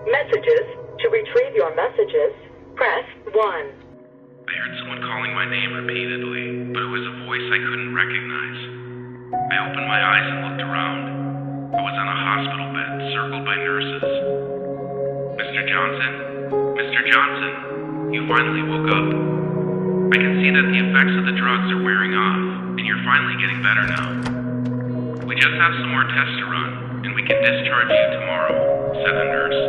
Messages. To retrieve your messages, press 1. I heard someone calling my name repeatedly, but it was a voice I couldn't recognize. I opened my eyes and looked around. I was on a hospital bed, circled by nurses. Mr. Johnson? Mr. Johnson, you finally woke up. I can see that the effects of the drugs are wearing off, and you're finally getting better now. We just have some more tests to run, and we can discharge you tomorrow, said the nurse.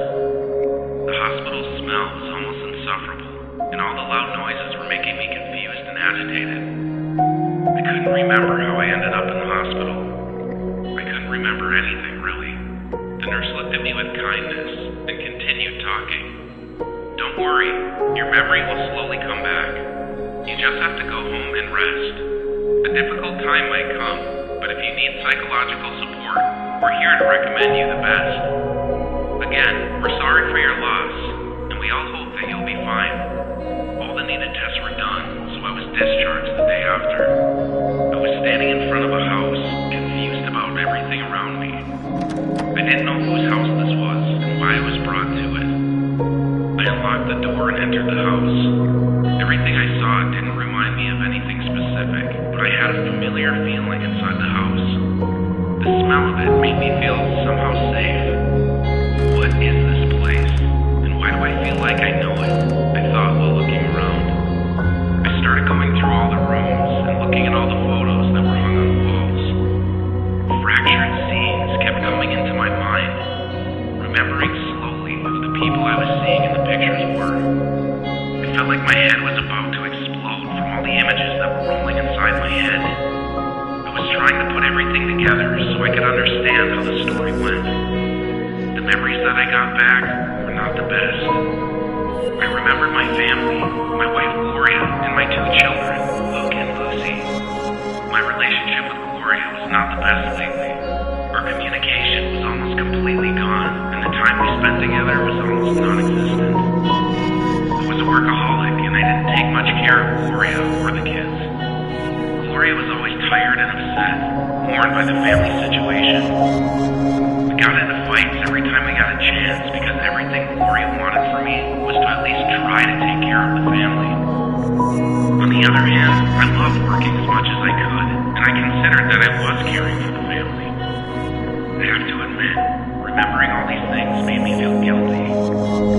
The hospital smell was almost insufferable, and all the loud noises were making me confused and agitated. I couldn't remember how I ended up in the hospital. I couldn't remember anything, really. The nurse looked at me with kindness and continued talking. Don't worry, your memory will slowly come back. You just have to go home and rest. A difficult time might come, but if you need psychological support, we're here to recommend you the best. Again, we're sorry for your loss, and we all hope that you'll be fine. All the needed tests were done, so I was discharged the day after. I was standing in front of a house, confused about everything around me. I didn't know whose house this was and why I was brought to it. I unlocked the door and entered the house. Everything I saw didn't remind me of anything specific, but I had a familiar feeling inside the house. The smell of it made me feel somehow safe. What is this place? And why do I feel like I know it? I thought while looking around. I started going through all the rooms and looking at all the photos that were hung on the walls. Fractured scenes kept coming into my mind, remembering slowly who the people I was seeing in the pictures were. I felt like my head was about to explode from all the images that were rolling inside my head. I was trying to put everything together so I could understand how the story went. The memories that I got back were not the best. I remembered my family, my wife Gloria, and my 2 children, Luke and Lucy. My relationship with Gloria was not the best lately. Our communication was almost completely gone, and the time we spent together was almost non-existent. I was a workaholic, and I didn't take much care of Gloria or the kids. Gloria was always tired and upset, worn by the family situation. We got into fights every time we got a chance because everything Gloria wanted from me was to at least try to take care of the family. On the other hand, I loved working as much as I could, and I considered that I was caring for the family. I have to admit, remembering all these things made me feel guilty.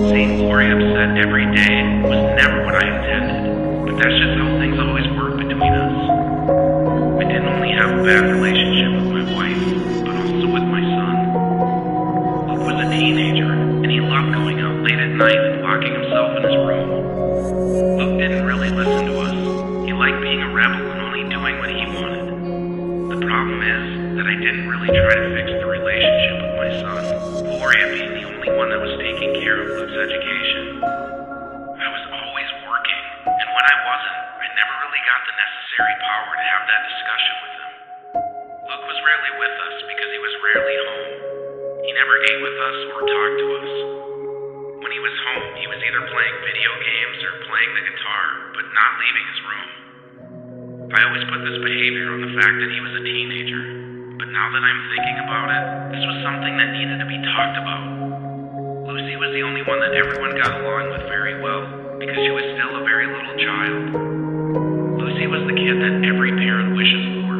Seeing Gloria upset every day was never what I intended, but that's just how things always work between us. I didn't only have a bad relationship with my wife, but also with my son. Luke was a teenager, and he loved going out late at night and locking himself in his room. Luke didn't really listen to us. He liked being a rebel and only doing what he wanted. The problem is that I didn't really try to fix the relationship with my son, Gloria being the only one that was taking care of Luke's education. I was always working, and when I wasn't, I never really got the necessary power to have that discussion with him. Luke was rarely with us because he was rarely home. He never ate with us or talked to us. When he was home, he was either playing video games or playing the guitar, but not leaving his room. I always put this behavior on the fact that he was a teenager, but now that I'm thinking about it, this was something that needed to be talked about. Lucy was the only one that everyone got along with very well, because she was still a very little child. Lucy was the kid that every parent wishes for.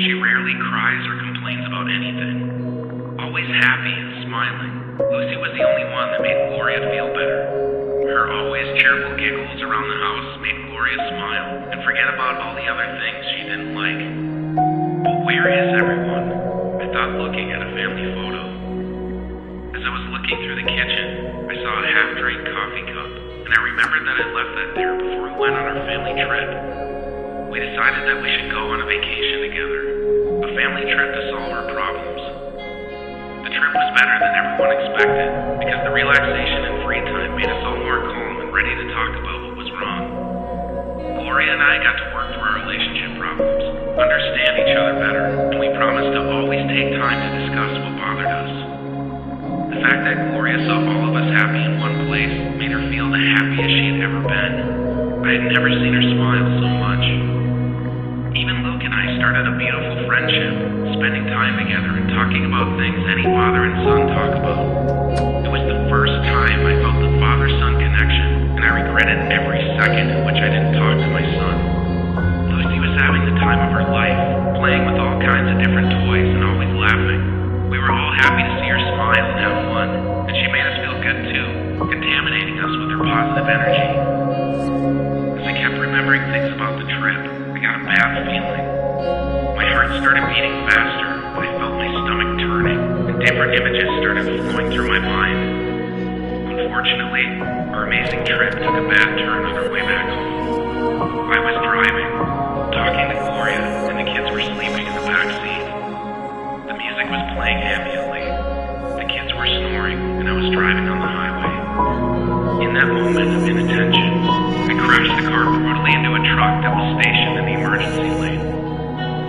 She rarely cries or complains about anything. Always happy and smiling, Lucy was the only one that made Gloria feel better. Her always cheerful giggles around the house made Gloria smile and forget about all the other things she didn't like. But where is everyone? I thought, looking at a family photo. As I was looking through the kitchen, I saw a half-drained coffee cup, and I remembered that I left that there before we went on our family trip. We decided that we should go on a vacation together, a family trip to solve our problems. The trip was better than everyone expected, because the relaxation and free time made us all more calm and ready to talk about what was wrong. Gloria and I got to work through our relationship problems, understand each other better, and we promised to always take time to discuss what bothered us. The fact that Gloria saw all of us happy in one place made her feel the happiest she had ever been. I had never seen her smile so much. Even Luke and I started a beautiful friendship, spending time together and talking about things any father and son talk about. It was the first time positive energy. As I kept remembering things about the trip, I got a bad feeling. My heart started beating faster, and I felt my stomach turning, and different images started flowing through my mind. Unfortunately, our amazing trip took a bad turn on our way back home. I was driving, talking to Gloria, and the kids were sleeping in the back seat. The music was playing ambiently. The kids were snoring, and I was driving on the highway. In that moment of inattention, I crashed the car brutally into a truck that was stationed in the emergency lane.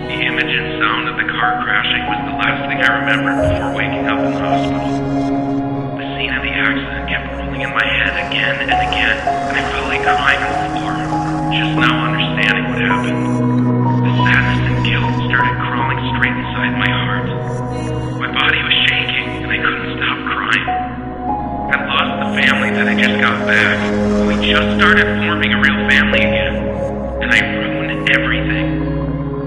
The image and sound of the car crashing was the last thing I remembered before waking up in the hospital. The scene of the accident kept rolling in my head again and again, and I felt like crying on the floor, just now understanding what happened. The sadness and guilt started crawling straight inside my heart. My body was shaking, and I couldn't stop crying. I lost the family that I just got back. We just started forming a real family again, and I ruined everything.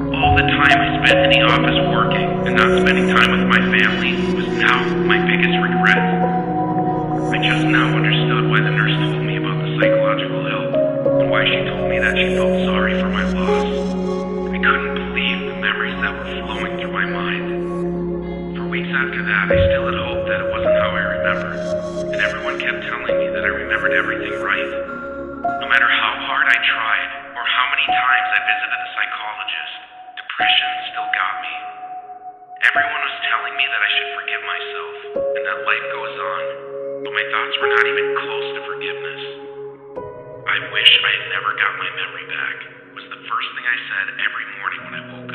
All the time I spent in the office working and not spending time with my family was now my biggest regret. I just now understood why the nurse told me about the psychological help, and why she told me that she felt sorry for my loss. I couldn't believe the memories that were flowing through my mind. For weeks after that, I still had hope that it wasn't how I remembered, and everyone kept telling me that I remembered everything right. No matter how hard I tried, or how many times I visited a psychologist, depression still got me. Everyone was telling me that I should forgive myself, and that life goes on, but my thoughts were not even close to forgiveness. I wish I had never got my memory back, was the first thing I said every morning when I woke up.